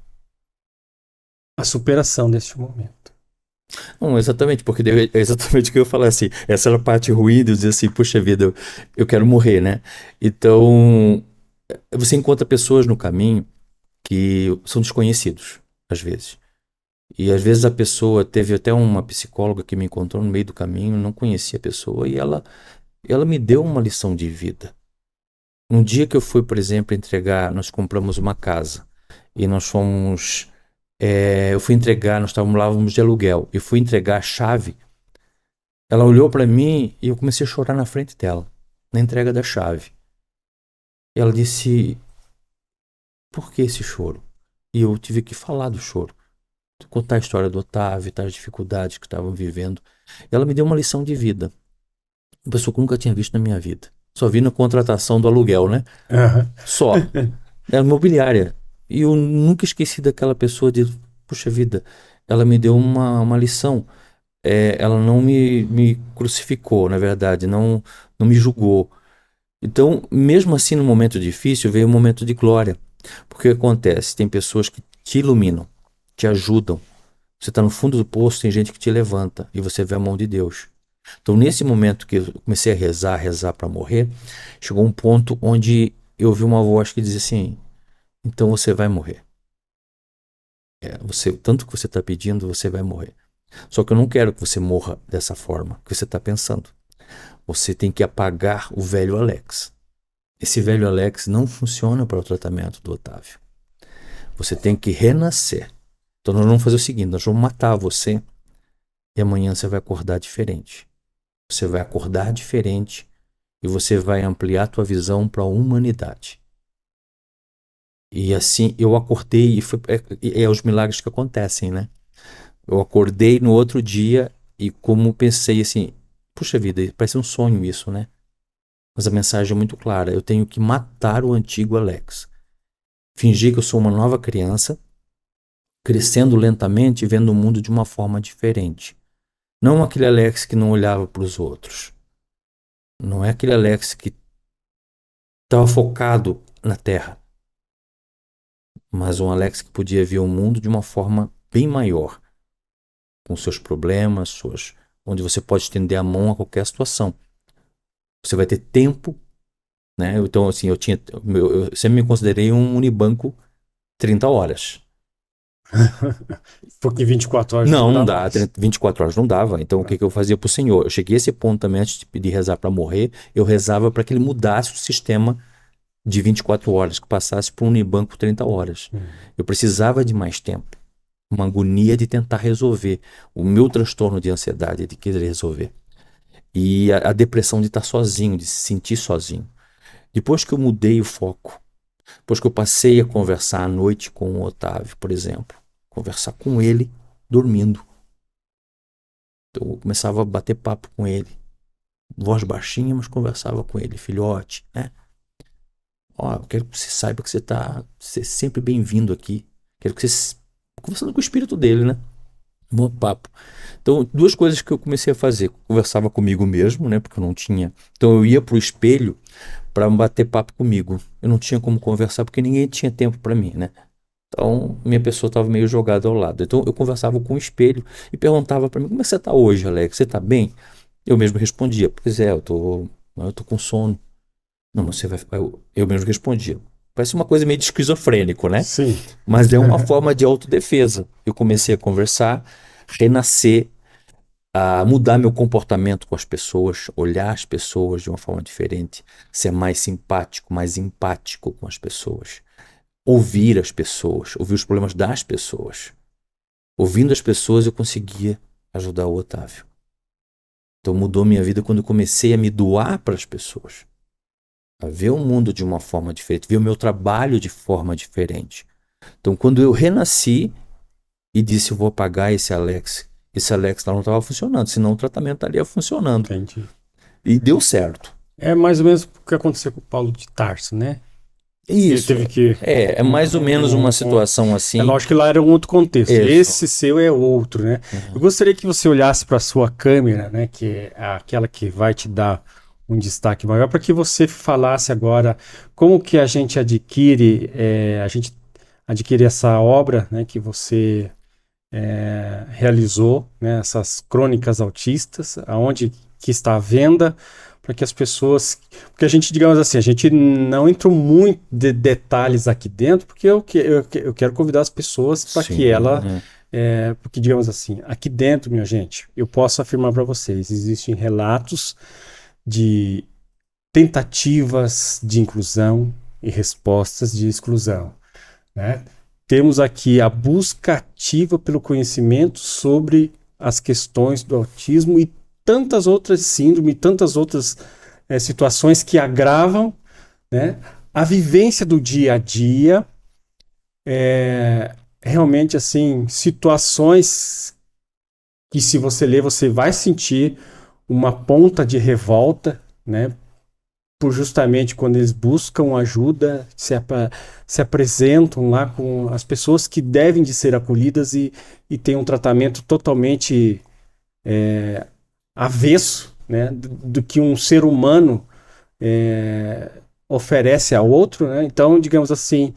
a superação deste momento. Não, exatamente, porque é exatamente o que eu falei assim. Essa era a parte ruim de eu dizer assim, puxa vida, eu quero morrer, né? Então, você encontra pessoas no caminho que são desconhecidos, às vezes. E às vezes a pessoa, teve até uma psicóloga que me encontrou no meio do caminho, não conhecia a pessoa, e ela me deu uma lição de vida. Um dia que eu fui, por exemplo, entregar, nós compramos uma casa, e nós fomos, eu fui entregar, nós estávamos de aluguel, e fui entregar a chave. Ela olhou para mim e eu comecei a chorar na frente dela, na entrega da chave. E ela disse, por que esse choro? E eu tive que falar do choro, contar a história do Otávio, das dificuldades que estavam vivendo. E ela me deu uma lição de vida. Uma pessoa que eu nunca tinha visto na minha vida. Só vi na contratação do aluguel, né? Aham. Só. Era imobiliária. E eu nunca esqueci daquela pessoa de, puxa vida, ela me deu uma lição. Ela não me crucificou, na verdade, não me julgou. Então, mesmo assim, no momento difícil, veio um momento de glória. Porque o que acontece? Tem pessoas que te iluminam, te ajudam. Você está no fundo do poço, tem gente que te levanta e você vê a mão de Deus. Então, nesse momento que eu comecei a rezar para morrer, chegou um ponto onde eu ouvi uma voz que dizia assim: então você vai morrer. Tanto que você está pedindo, você vai morrer. Só que eu não quero que você morra dessa forma que você está pensando. Você tem que apagar o velho Alex. Esse velho Alex não funciona para o tratamento do Otávio. Você tem que renascer. Então nós vamos fazer o seguinte, nós vamos matar você e amanhã você vai acordar diferente. Você vai acordar diferente e você vai ampliar a tua visão para a humanidade. E assim eu acordei e é os milagres que acontecem, né? Eu acordei no outro dia e como pensei assim, puxa vida, parece um sonho isso, né? Mas a mensagem é muito clara, eu tenho que matar o antigo Alex. Fingir que eu sou uma nova criança, crescendo lentamente e vendo o mundo de uma forma diferente. Não aquele Alex que não olhava para os outros. Não é aquele Alex que estava focado na Terra. Mas um Alex que podia ver o mundo de uma forma bem maior. Com seus problemas, onde você pode estender a mão a qualquer situação. Você vai ter tempo, né? Então, assim, eu sempre me considerei um unibanco 30 horas. Porque 24 horas Não, não não dá dá. mais. 24 horas não dava. Então, o que eu fazia pro Senhor? Eu cheguei a esse ponto também, antes de pedir rezar para morrer, eu rezava para que ele mudasse o sistema de 24 horas, que passasse para um unibanco 30 horas. Eu precisava de mais tempo. Uma agonia de tentar resolver. O meu transtorno de ansiedade, de querer resolver. E a depressão de estar sozinho, de se sentir sozinho. Depois que eu mudei o foco, depois que eu passei a conversar à noite com o Otávio, por exemplo, conversar com ele dormindo. Então eu começava a bater papo com ele. Voz baixinha, mas conversava com ele. Filhote, né? Ó, eu quero que você saiba que você é sempre bem-vindo aqui. Quero que você... Conversando com o espírito dele, né? Bom papo. Então, duas coisas que eu comecei a fazer. Conversava comigo mesmo, né? Porque eu não tinha... Então eu ia pro espelho para bater papo comigo. Eu não tinha como conversar porque ninguém tinha tempo para mim, né? Então, minha pessoa estava meio jogada ao lado. Então, eu conversava com o espelho e perguntava para mim: como é que você está hoje, Alex? Você está bem? Eu mesmo respondia: pois é, eu tô com sono. Não, você vai ficar. Eu mesmo respondia. Parece uma coisa meio de esquizofrênico, né? Sim. Mas é uma forma de autodefesa. Eu comecei a conversar, renascer, a mudar meu comportamento com as pessoas, olhar as pessoas de uma forma diferente, ser mais simpático, mais empático com as pessoas, ouvir as pessoas, ouvir os problemas das pessoas. Ouvindo as pessoas eu conseguia ajudar o Otávio. Então mudou minha vida quando eu comecei a me doar para as pessoas, a ver o mundo de uma forma diferente, ver o meu trabalho de forma diferente. Então quando eu renasci e disse eu vou apagar esse Alex lá não estava funcionando, senão o tratamento estaria funcionando. Entendi. E deu certo. É mais ou menos o que aconteceu com o Paulo de Tarso, né? Isso. Ele teve que... É mais ou menos uma situação assim. É lógico que lá era um outro contexto. Isso. Esse seu é outro, né? Eu gostaria que você olhasse para a sua câmera, né? Que é aquela que vai te dar um destaque maior, para que você falasse agora como que a gente adquire essa obra, né? Que você realizou, né? Essas crônicas autistas, aonde que está à venda, para que as pessoas... Porque a gente, digamos assim, a gente não entrou muito de detalhes aqui dentro, porque eu quero convidar as pessoas para que ela... porque, digamos assim, aqui dentro, minha gente, eu posso afirmar para vocês, existem relatos de tentativas de inclusão e respostas de exclusão, né? Temos aqui a busca ativa pelo conhecimento sobre as questões do autismo e tantas outras síndromes, tantas outras situações que agravam, né, a vivência do dia a dia. Realmente, assim, situações que, se você ler, você vai sentir uma ponta de revolta, né, por justamente quando eles buscam ajuda, se apresentam lá com as pessoas que devem de ser acolhidas e tem um tratamento totalmente avesso, né, do que um ser humano oferece a outro, né? Então, digamos assim,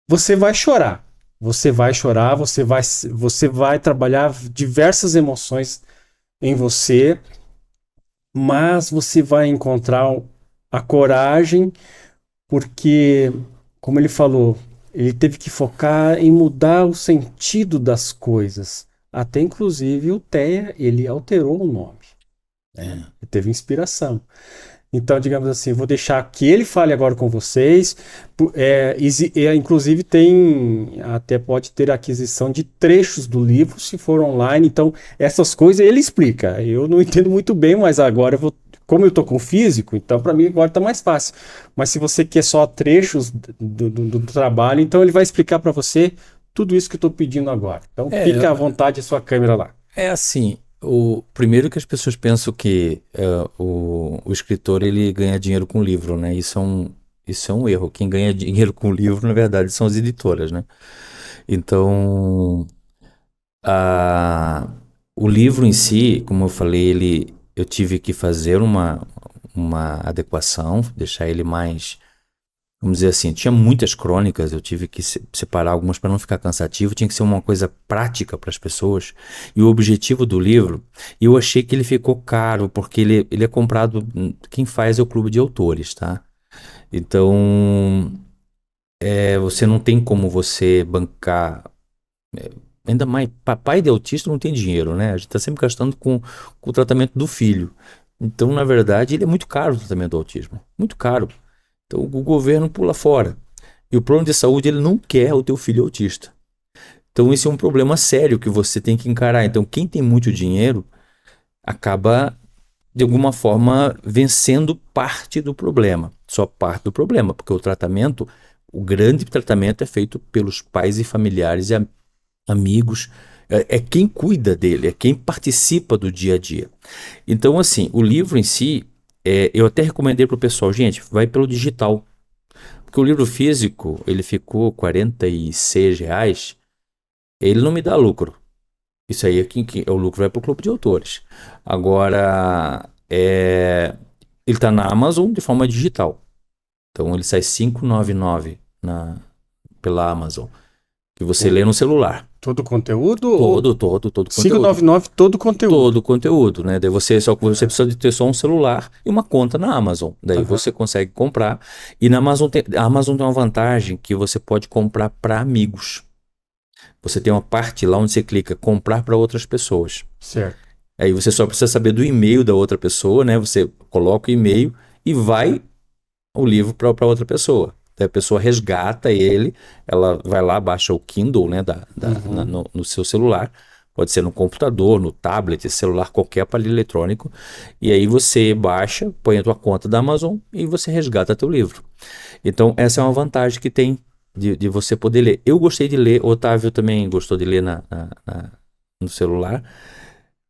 você vai chorar, você vai trabalhar diversas emoções em você, mas você vai encontrar a coragem, porque, como ele falou, ele teve que focar em mudar o sentido das coisas. Até, inclusive, o Theia, ele alterou o nome. Ele teve inspiração. Então, digamos assim, vou deixar que ele fale agora com vocês. Inclusive, até pode ter aquisição de trechos do livro, se for online. Então, essas coisas ele explica. Eu não entendo muito bem, mas agora como eu estou com o físico, então para mim agora está mais fácil. Mas se você quer só trechos do trabalho, então ele vai explicar para você tudo isso que eu estou pedindo agora. Então, fica à vontade a sua câmera lá. É assim... Primeiro que as pessoas pensam que o escritor ele ganha dinheiro com livro, né? Isso é um erro. Quem ganha dinheiro com livro, na verdade, são as editoras, né? Então, o livro em si, como eu falei, eu tive que fazer uma adequação, deixar ele mais... Vamos dizer assim, tinha muitas crônicas, eu tive que separar algumas para não ficar cansativo, tinha que ser uma coisa prática para as pessoas. E o objetivo do livro, eu achei que ele ficou caro, porque ele é comprado, quem faz é o Clube de Autores, tá? Então, você não tem como você bancar, ainda mais, pai de autista não tem dinheiro, né? A gente está sempre gastando com o tratamento do filho. Então, na verdade, ele é muito caro o tratamento do autismo, muito caro. Então o governo pula fora. E o plano de saúde ele não quer o teu filho autista. Então esse é um problema sério que você tem que encarar. Então quem tem muito dinheiro acaba, de alguma forma, vencendo parte do problema. Só parte do problema, porque o grande tratamento é feito pelos pais e familiares e amigos. É quem cuida dele, é quem participa do dia a dia. Então assim, o livro em si, eu até recomendei para o pessoal, gente, vai pelo digital. Porque o livro físico, ele ficou R$46, ele não me dá lucro. Isso aí o lucro vai para o Clube de Autores. Agora, ele está na Amazon de forma digital. Então ele sai R$5,99 pela Amazon. Que você lê no celular. Todo o conteúdo? Todo conteúdo. R$5,99 todo o conteúdo. Todo o conteúdo, né? Daí você precisa de ter só um celular e uma conta na Amazon. Daí você consegue comprar. E na Amazon a Amazon tem uma vantagem que você pode comprar para amigos. Você tem uma parte lá onde você clica comprar para outras pessoas. Certo. Aí você só precisa saber do e-mail da outra pessoa, né? Você coloca o e-mail e vai o livro para outra pessoa. Daí a pessoa resgata ele, ela vai lá, baixa o Kindle, né, no seu celular, pode ser no computador, no tablet, celular, qualquer aparelho eletrônico, e aí você baixa, põe a tua conta da Amazon e você resgata teu livro. Então essa é uma vantagem que tem de você poder ler. Eu gostei de ler, o Otávio também gostou de ler no celular.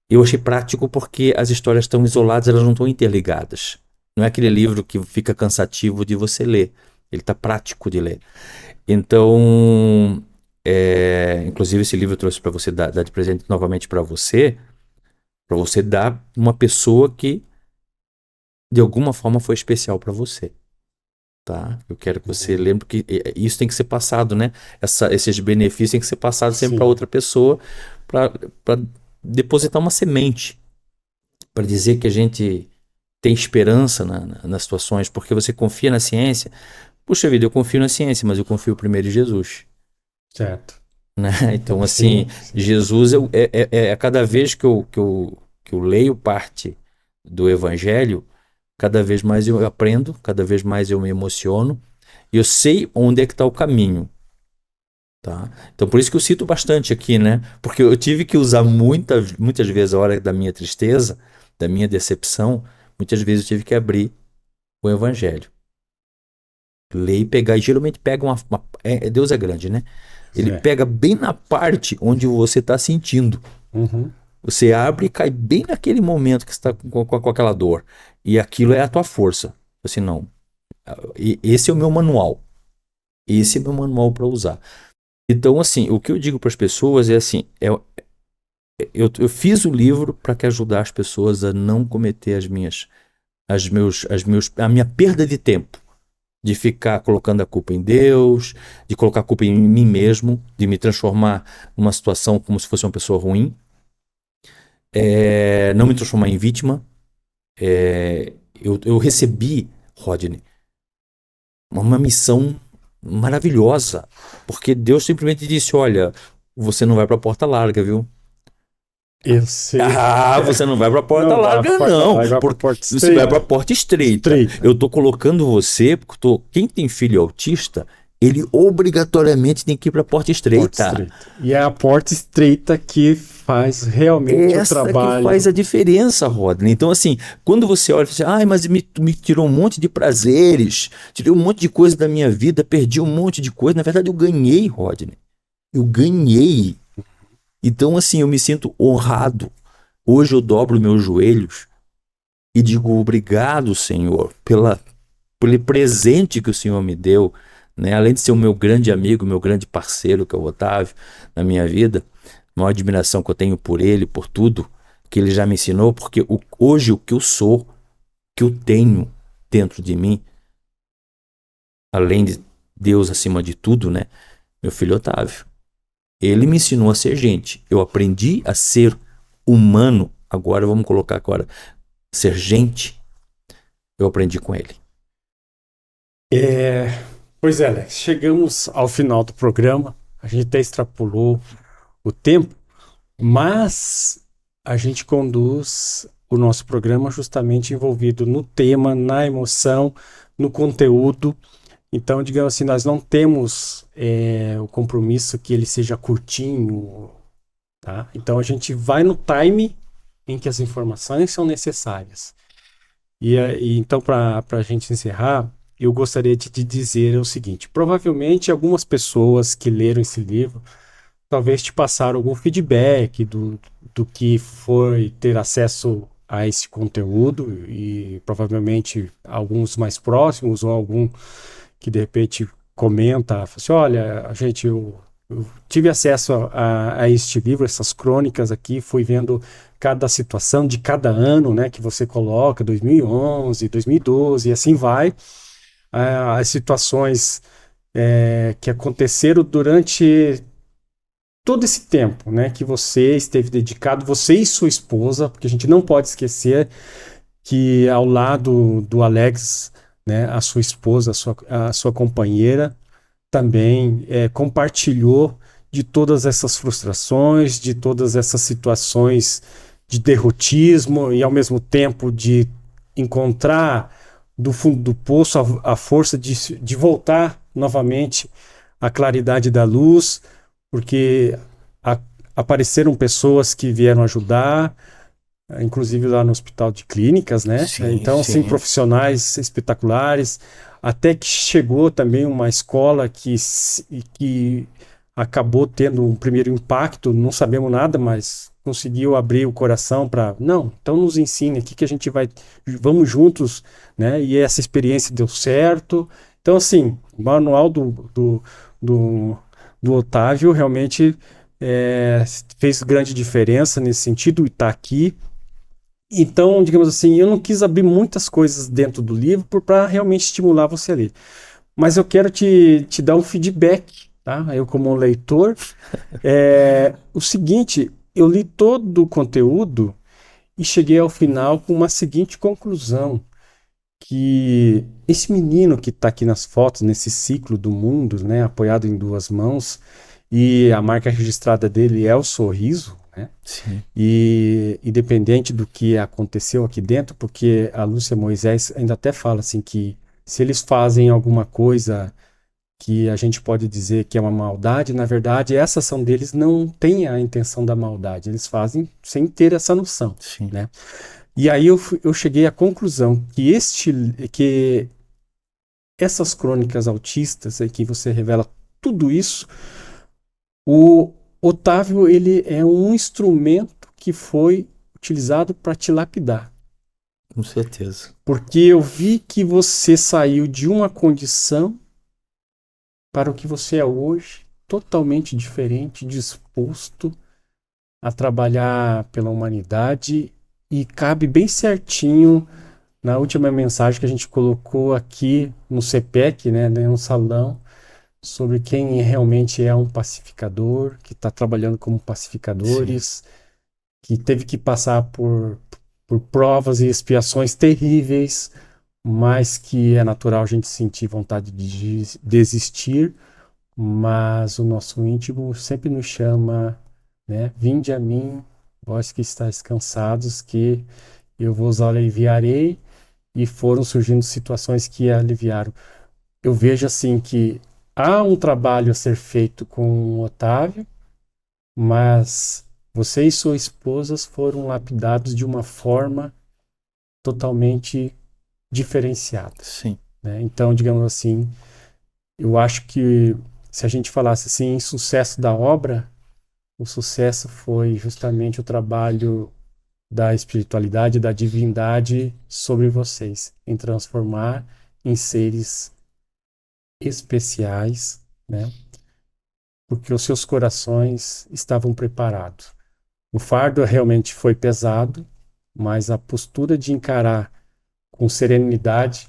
Eu achei prático porque as histórias estão isoladas, elas não estão interligadas. Não é aquele livro que fica cansativo de você ler. Ele está prático de ler. Então, inclusive esse livro eu trouxe para você dar de presente novamente para você dar uma pessoa que de alguma forma foi especial para você. Tá? Eu quero que você lembre que isso tem que ser passado, né? Esses benefícios têm que ser passados sempre para outra pessoa, para depositar uma semente, para dizer que a gente tem esperança nas situações, porque você confia na ciência. Puxa vida, eu confio na ciência, mas eu confio primeiro em Jesus. Certo. Né? Então, assim, sim. Jesus, cada vez que eu leio parte do Evangelho, cada vez mais eu aprendo, cada vez mais eu me emociono, e eu sei onde é que está o caminho. Tá? Então, por isso que eu cito bastante aqui, né? Porque eu tive que usar muitas vezes a hora da minha tristeza, da minha decepção, muitas vezes eu tive que abrir o Evangelho. Ler e pegar, e geralmente pega Deus é grande, né? Ele pega bem na parte onde você está sentindo. Uhum. Você abre e cai bem naquele momento que você está com aquela dor. E aquilo é a tua força. Assim, não. Esse é o meu manual. Esse é o meu manual para usar. Então, assim, o que eu digo para as pessoas é assim, eu fiz o livro para que ajudar as pessoas a não cometer a minha perda de tempo, de ficar colocando a culpa em Deus, de colocar a culpa em mim mesmo, de me transformar numa situação como se fosse uma pessoa ruim, não me transformar em vítima. Eu recebi, Rodney, uma missão maravilhosa, porque Deus simplesmente disse, olha, você não vai para a porta larga, viu? Eu sei. Você não vai para a porta larga, não. Você vai para a porta estreita. Eu tô colocando você, porque quem tem filho autista, ele obrigatoriamente tem que ir para a porta estreita. E é a porta estreita que faz realmente o trabalho. Essa que faz a diferença, Rodney. Então, assim, quando você olha e fala assim, mas me tirou um monte de prazeres, tirei um monte de coisa da minha vida, perdi um monte de coisa. Na verdade, eu ganhei, Rodney. Eu ganhei. Então, assim, eu me sinto honrado. Hoje eu dobro meus joelhos e digo obrigado, Senhor, pelo presente que o Senhor me deu, né? Além de ser o meu grande amigo, meu grande parceiro, que é o Otávio, na minha vida, a maior admiração que eu tenho por ele, por tudo que ele já me ensinou, porque hoje o que eu sou, que eu tenho dentro de mim, além de Deus acima de tudo, né? Meu filho Otávio. Ele me ensinou a ser gente. Eu aprendi a ser humano. Agora vamos colocar ser gente. Eu aprendi com ele. Pois é, Alex. Chegamos ao final do programa. A gente até extrapolou o tempo, mas a gente conduz o nosso programa justamente envolvido no tema, na emoção, no conteúdo. Então, digamos assim, nós não temos o compromisso que ele seja curtinho, tá? Então, a gente vai no time em que as informações são necessárias. E então, para a gente encerrar, eu gostaria de te dizer o seguinte: provavelmente algumas pessoas que leram esse livro talvez te passaram algum feedback do que foi ter acesso a esse conteúdo, e provavelmente alguns mais próximos ou algum que de repente comenta, fala assim, olha, eu tive acesso a este livro, essas crônicas aqui, fui vendo cada situação de cada ano, né, que você coloca, 2011, 2012, e assim vai, as situações que aconteceram durante todo esse tempo, né, que você esteve dedicado, você e sua esposa, porque a gente não pode esquecer que ao lado do Alex, né, a sua esposa, a sua companheira, também compartilhou de todas essas frustrações, de todas essas situações de derrotismo e ao mesmo tempo de encontrar do fundo do poço a força de voltar novamente à claridade da luz, porque apareceram pessoas que vieram ajudar, inclusive lá no Hospital de Clínicas, né? Sim, Então, assim, sim. profissionais espetaculares, até que chegou também uma escola que acabou tendo um primeiro impacto, não sabemos nada, mas conseguiu abrir o coração para, não, então nos ensine aqui que a gente vamos juntos, né? E essa experiência deu certo. Então, assim, o manual do, do Otávio realmente fez grande diferença nesse sentido e está aqui. Então, digamos assim, eu não quis abrir muitas coisas dentro do livro para realmente estimular você a ler. Mas eu quero te dar um feedback, tá? Eu, como um leitor, o seguinte, eu li todo o conteúdo e cheguei ao final com uma seguinte conclusão, que esse menino que está aqui nas fotos, nesse ciclo do mundo, né, apoiado em duas mãos, e a marca registrada dele é o sorriso, né? Sim. E independente do que aconteceu aqui dentro, porque a Lúcia Moisés ainda até fala assim que se eles fazem alguma coisa que a gente pode dizer que é uma maldade, na verdade essa ação deles não tem a intenção da maldade, eles fazem sem ter essa noção, Sim. né? E aí eu cheguei à conclusão que essas crônicas autistas em que você revela tudo isso, o Otávio, ele é um instrumento que foi utilizado para te lapidar. Com certeza. Porque eu vi que você saiu de uma condição para o que você é hoje, totalmente diferente, disposto a trabalhar pela humanidade e cabe bem certinho na última mensagem que a gente colocou aqui no CPEC, né, no salão, sobre quem realmente é um pacificador, que está trabalhando como pacificadores, que teve que passar por provas e expiações terríveis, mas que é natural a gente sentir vontade de desistir, mas o nosso íntimo sempre nos chama, né? Vinde a mim, vós que estáis cansados, que eu vos aliviarei, e foram surgindo situações que aliviaram. Eu vejo assim que há um trabalho a ser feito com o Otávio, mas você e sua esposa foram lapidados de uma forma totalmente diferenciada, Sim. né? Então, digamos assim, eu acho que se a gente falasse assim em sucesso da obra, o sucesso foi justamente o trabalho da espiritualidade, da divindade sobre vocês, em transformar em seres especiais, né? Porque os seus corações estavam preparados. O fardo realmente foi pesado, mas a postura de encarar com serenidade,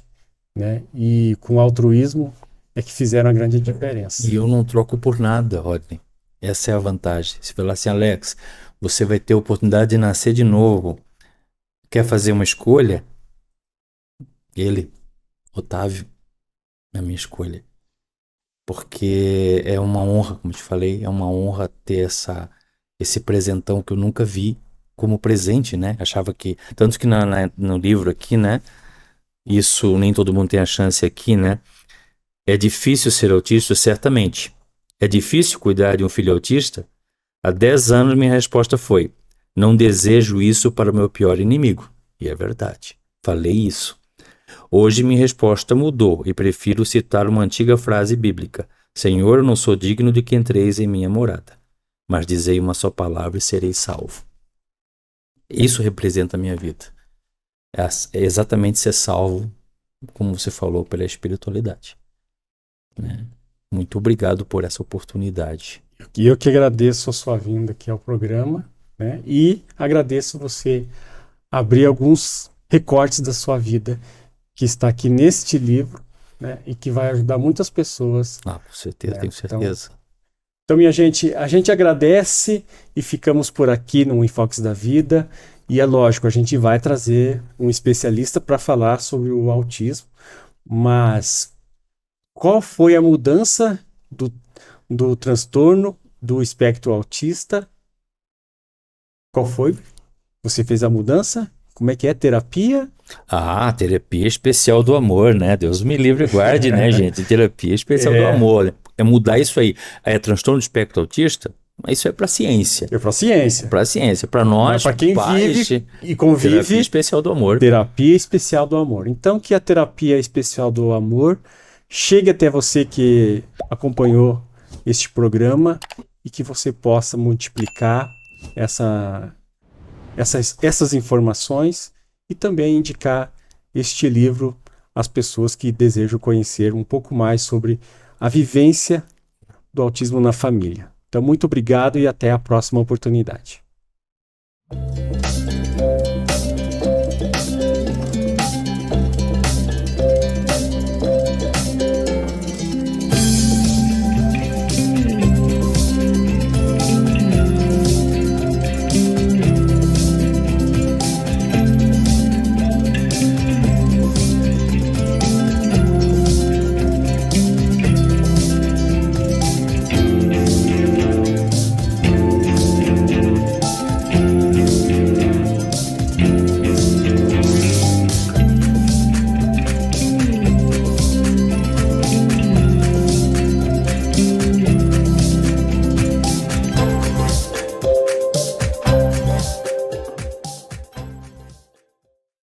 né, e com altruísmo é que fizeram a grande diferença. E eu não troco por nada, Rodney. Essa é a vantagem. Se falar assim, Alex, você vai ter a oportunidade de nascer de novo. Quer fazer uma escolha? Ele, Otávio, é a minha escolha. Porque é uma honra, como eu te falei, é uma honra ter esse presentão que eu nunca vi como presente, né? Achava que, tanto que no livro aqui, né? Isso nem todo mundo tem a chance aqui, né? É difícil ser autista, certamente. É difícil cuidar de um filho autista? Há 10 anos minha resposta foi: não desejo isso para o meu pior inimigo. E é verdade. Falei isso. Hoje minha resposta mudou e prefiro citar uma antiga frase bíblica: Senhor, eu não sou digno de que entreis em minha morada, mas dizei uma só palavra e serei salvo. Isso representa a minha vida. É exatamente ser salvo, como você falou, pela espiritualidade, né? Muito obrigado por essa oportunidade. E eu que agradeço a sua vinda aqui ao programa, né? E agradeço você abrir alguns recortes da sua vida que está aqui neste livro, né? E que vai ajudar muitas pessoas, Ah, com certeza, né? tenho certeza. Então, minha gente, a gente agradece e ficamos por aqui no Enfoques da Vida. E é lógico, a gente vai trazer um especialista para falar sobre o autismo, mas qual foi a mudança do transtorno do espectro autista? Qual foi? você fez a mudança? Como é que é? Terapia? Terapia especial do amor, né? Deus me livre e guarde, né, gente? Terapia especial do amor. É mudar isso aí. Transtorno do espectro autista? Isso é para ciência. É para ciência. Para ciência. Para nós, para quem pais, vive e convive. Terapia especial do amor. Terapia especial do amor. Então, que a terapia especial do amor chegue até você que acompanhou este programa e que você possa multiplicar essas informações e também indicar este livro às pessoas que desejam conhecer um pouco mais sobre a vivência do autismo na família. Então, muito obrigado e até a próxima oportunidade.